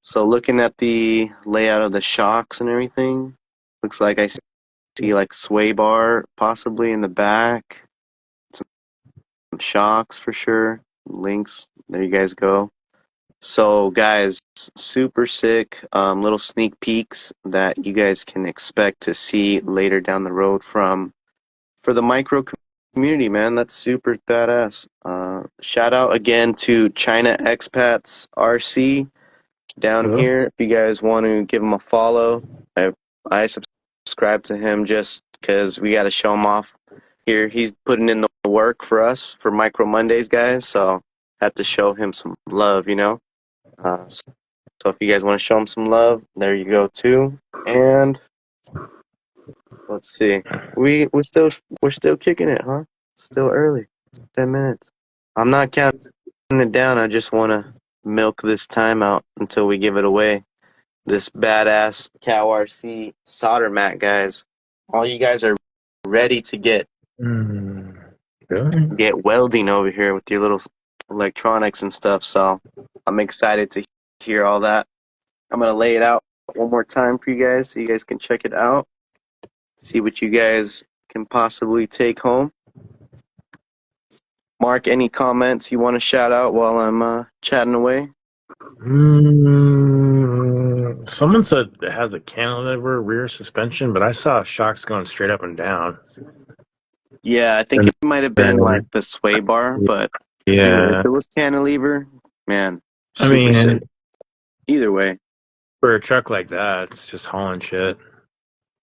So looking at the layout of the shocks and everything, looks like I see like sway bar possibly in the back. shocks for sure. Links, there you guys go. So, guys, super sick little sneak peeks that you guys can expect to see later down the road from for the micro community, man. That's super badass. Shout out again to China Expats RC down Hello? here. If you guys want to give him a follow, I subscribe to him just because we got to show him off here. He's putting in the work for us for Micro Mondays, guys. So had to show him some love, you know. So if you guys want to show him some love, there you go too. And let's see, we're still kicking it, huh? Still early, 10 minutes. I'm not counting it down. I just want to milk this time out until we give it away. This badass Cow RC solder mat, guys. All you guys are ready to Really? get welding over here with your little electronics and stuff. So I'm excited to hear all that. I'm gonna lay it out one more time for you guys so you guys can check it out. See what you guys can possibly take home. Mark, any comments you want to shout out while I'm chatting away? Someone said it has a cantilever rear suspension, but I saw shocks going straight up and down. Yeah, I think And it might have been like then, the sway bar, but dude, if yeah, it was cantilever, man, I super sick. mean, Either way. for a truck like that, it's just hauling shit.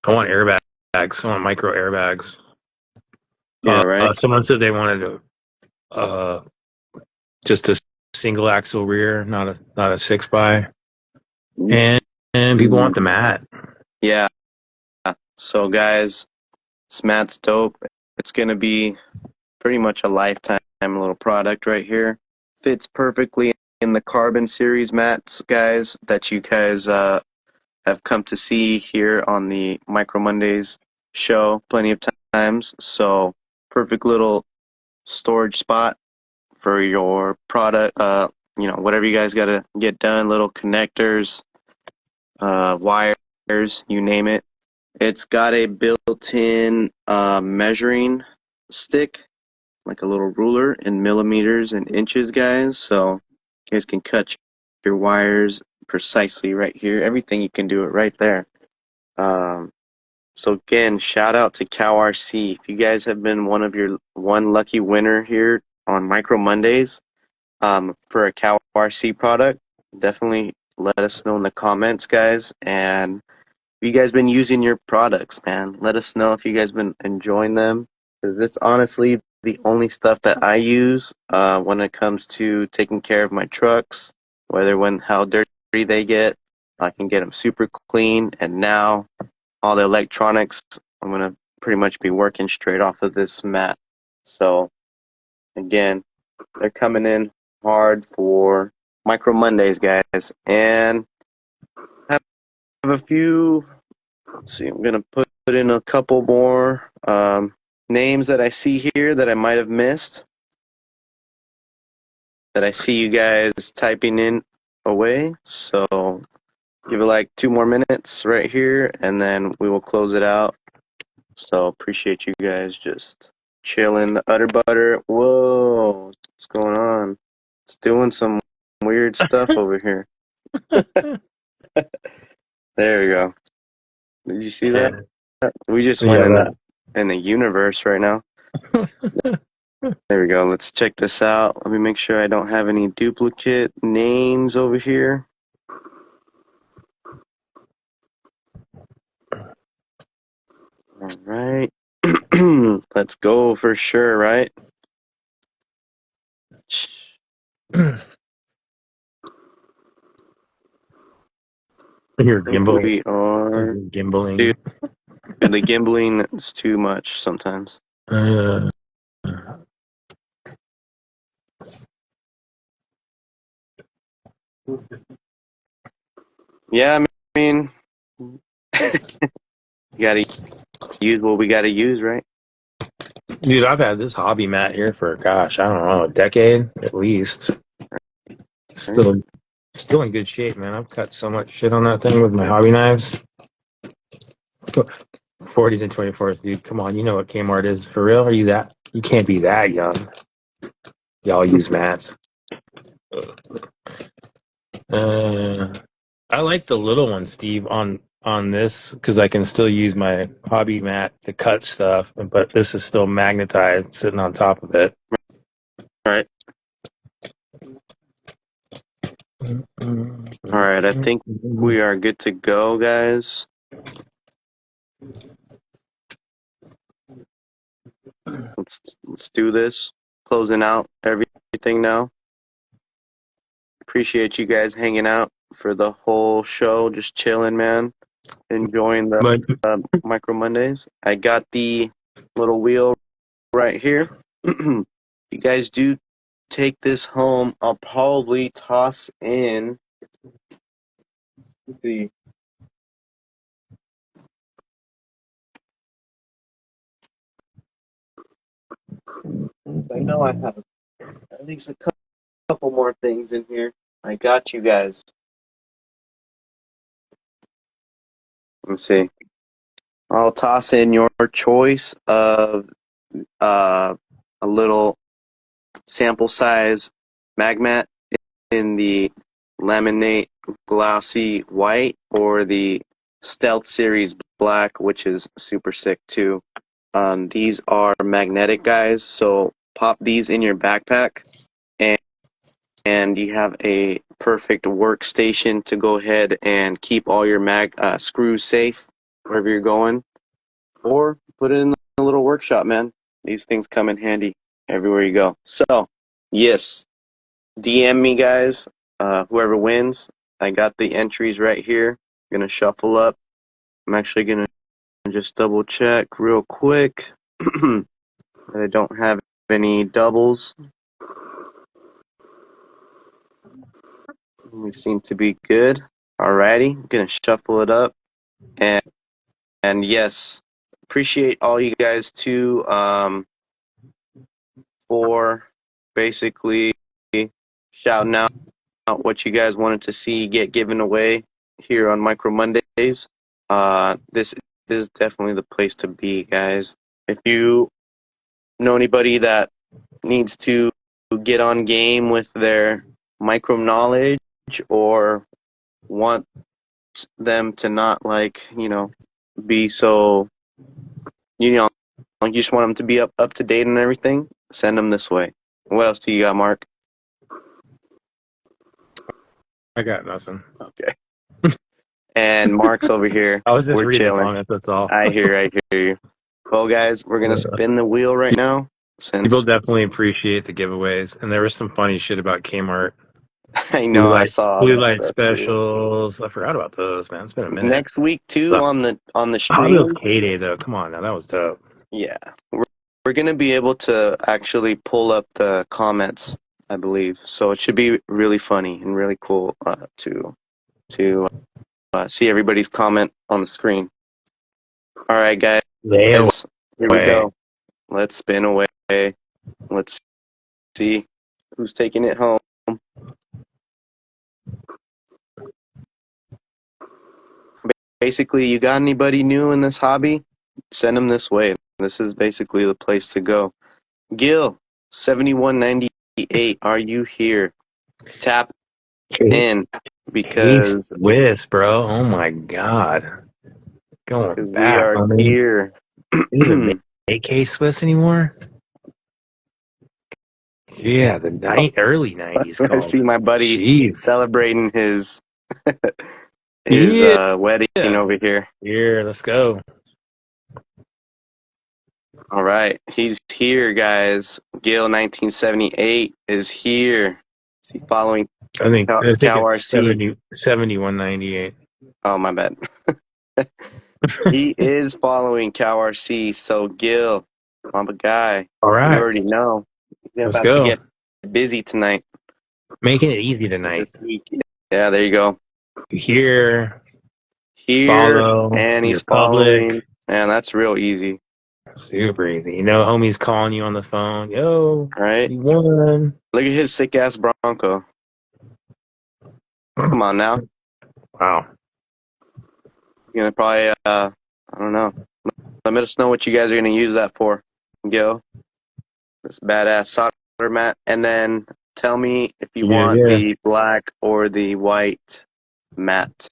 I want airbags. I want micro airbags. Yeah, right? Someone said they wanted just a single axle rear, not a 6x, and people want the mat. Yeah. So guys, this mat's dope. It's gonna be pretty much a lifetime little product right here. Fits perfectly in the carbon series mats, guys, that you guys have come to see here on the Micro Mondays show plenty of times. So perfect little storage spot for your product. Whatever you guys got to get done, little connectors, wires, you name it. It's got a built-in measuring stick, like a little ruler in millimeters and inches, guys. So you guys can cut your wires precisely right here. Everything you can do it right there. Um, so again, shout out to Cow RC. If you guys have been one lucky winner here on Micro Mondays, for a Cow RC product, definitely let us know in the comments, guys. And if you guys been using your products, man, let us know if you guys been enjoying them. Because it's honestly the only stuff that I use when it comes to taking care of my trucks, whether when how dirty they get, I can get them super clean. And now all the electronics, I'm gonna pretty much be working straight off of this mat. So again, they're coming in hard for Micro Mondays, guys. And I have a few. Let's see, I'm gonna put in a couple more names that I see here that I might have missed. That I see you guys typing in away. So give it like 2 more minutes right here, and then we will close it out. So appreciate you guys just chilling. The Utter Butter. Whoa, what's going on? It's doing some weird stuff over here. There we go. Did you see that? Yeah, We just went yeah, in the universe right now. that. There we go. Let's check this out. Let me make sure I don't have any duplicate names over here. All right. Let's go for sure, right? You're I think gimbal. we Is are. it gimbaling? Dude, the gimbling is too much sometimes. Uh, Yeah, I mean, you gotta use what we gotta use, right? Dude, I've had this hobby mat here for gosh, I don't know, a decade at least. Right? Still in good shape, man. I've cut so much shit on that thing with my hobby knives. 40s and 24s, dude. Come on, you know what Kmart is for real? Are you that? You can't be that young. Y'all use mats. I like the little one, Steve, on this because I can still use my hobby mat to cut stuff, but this is still magnetized, sitting on top of it. All right. All right. I think we are good to go, guys. Let's do this. Closing out everything now. Appreciate you guys hanging out for the whole show. Just chilling, man. Enjoying the But Micro Mondays. I got the little wheel right here. You guys do take this home. I'll probably toss in. Let's see. So I know I have at least a couple more things in here. I got you guys. Let's see. I'll toss in your choice of a little sample size magmat in the laminate glossy white or the stealth series black, which is super sick too. These are magnetic, guys, so pop these in your backpack and you have a perfect workstation to go ahead and keep all your screws safe wherever you're going, or put it in the little workshop, man. These things come in handy everywhere you go. So, yes, DM me, guys. Whoever wins, I got the entries right here. I'm gonna shuffle up. I'm actually gonna just double check real quick that I don't have any doubles. We seem to be good. Alrighty, I'm gonna shuffle it up, and yes, appreciate all you guys too for basically shouting out what you guys wanted to see get given away here on Micro Mondays. This is definitely the place to be, guys. If you know anybody that needs to get on game with their micro knowledge or want them to not be so, you know, you just want them to be up to date and everything, send them this way. What else do you got, Mark? I got nothing. Okay. And Mark's over here. I was just We're reading the chilling. comments. That's all. I hear you. Well, guys, we're gonna spin the wheel right now. People definitely appreciate the giveaways, and there was some funny shit about Kmart. I Blue know I light, saw all blue that light stuff too. specials. I forgot about those, man. It's been a minute. Next week too So, on the Hot Wheels stream. K-Day, though. Come on, now that was dope. Yeah, we're gonna be able to actually pull up the comments, I believe. So it should be really funny and really cool to see everybody's comment on the screen. All right, guys, Layaway. here we go. Let's spin away. Let's see who's taking it home. Basically, you got anybody new in this hobby? Send them this way. This is basically the place to go. Gil, 7198, are you here? Tap in because Swiss, bro. Oh my god. Going we back. are I mean, here. is it AK Swiss anymore? Yeah, the early 90s I see called. my buddy Jeez. celebrating his Yeah. wedding over here. Here, let's go. All right, he's here, guys. Gil 1978 is here. Is he following I think Cow it's RC? 7198. Oh, my bad. He is following Cow RC. So Gil, I'm a guy. All You right. already know. He's Let's about to go. get busy tonight. Making it easy tonight. This week. Yeah, there you go. Here, Here, follow and your he's public. following. Man, that's real easy. Super easy. You know, homie's calling you on the phone. Yo, Right? you won. Look at his sick ass Bronco. Come on now. Wow. You're gonna probably I don't know. Let us know what you guys are gonna use that for. Gil. This badass mat, and then tell me if you Yeah, want yeah. the black or the white mat.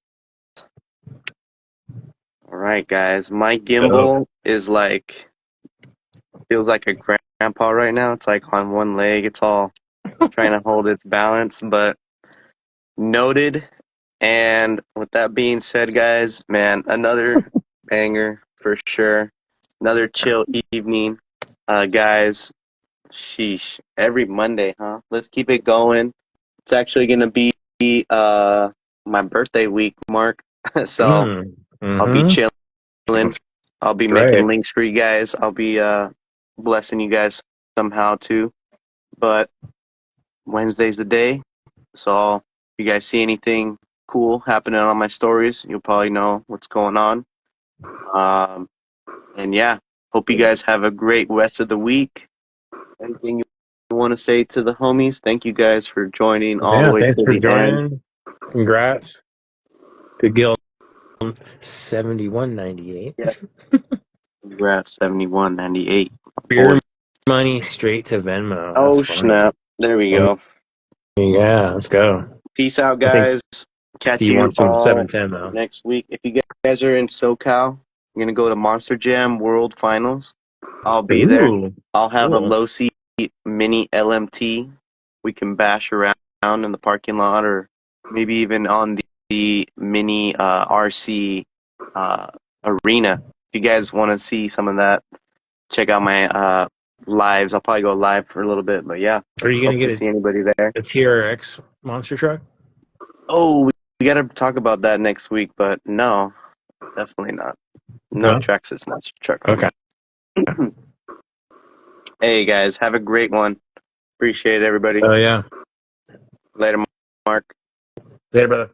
All right, guys. My So, gimbal is like feels like a grandpa right now. It's like on one leg. It's all trying to hold its balance, but noted. And with that being said, guys, man, another banger for sure. Another chill evening. Guys, sheesh. Every Monday, huh? Let's keep it going. It's actually gonna be my birthday week, Mark. So I'll be mm-hmm. chilling. I'll be making Right. links for you guys. I'll be blessing you guys somehow too. But Wednesday's the day. So if you guys see anything cool happening on my stories, you'll probably know what's going on. Um, and yeah, hope you guys have a great rest of the week. Anything you want to say to the homies? Thank you guys for joining all the Yeah, way thanks to for the end. joining. Congrats. Good Gil 7198. Yeah, congrats, 7198, Beer boy. money straight to Venmo. That's Oh funny. snap! There we Oh, go. yeah, let's go. Peace out, I think guys. Catch he you wants some all 710 though. next week. If you guys are in SoCal, you're gonna go to Monster Jam World Finals. I'll be there. Ooh, I'll have a cool. low seat mini LMT. We can bash around in the parking lot, or maybe even on the mini RC uh, arena. If you guys want to see some of that, check out my lives. I'll probably go live for a little bit, but yeah, Are you gonna hope to get see anybody there. a TRX monster truck? Oh, we got to talk about that next week, but no, definitely not. No No. Traxxas monster truck for Okay. me. Hey guys, have a great one. Appreciate it, everybody. Oh yeah. Later, Mark. Later, brother.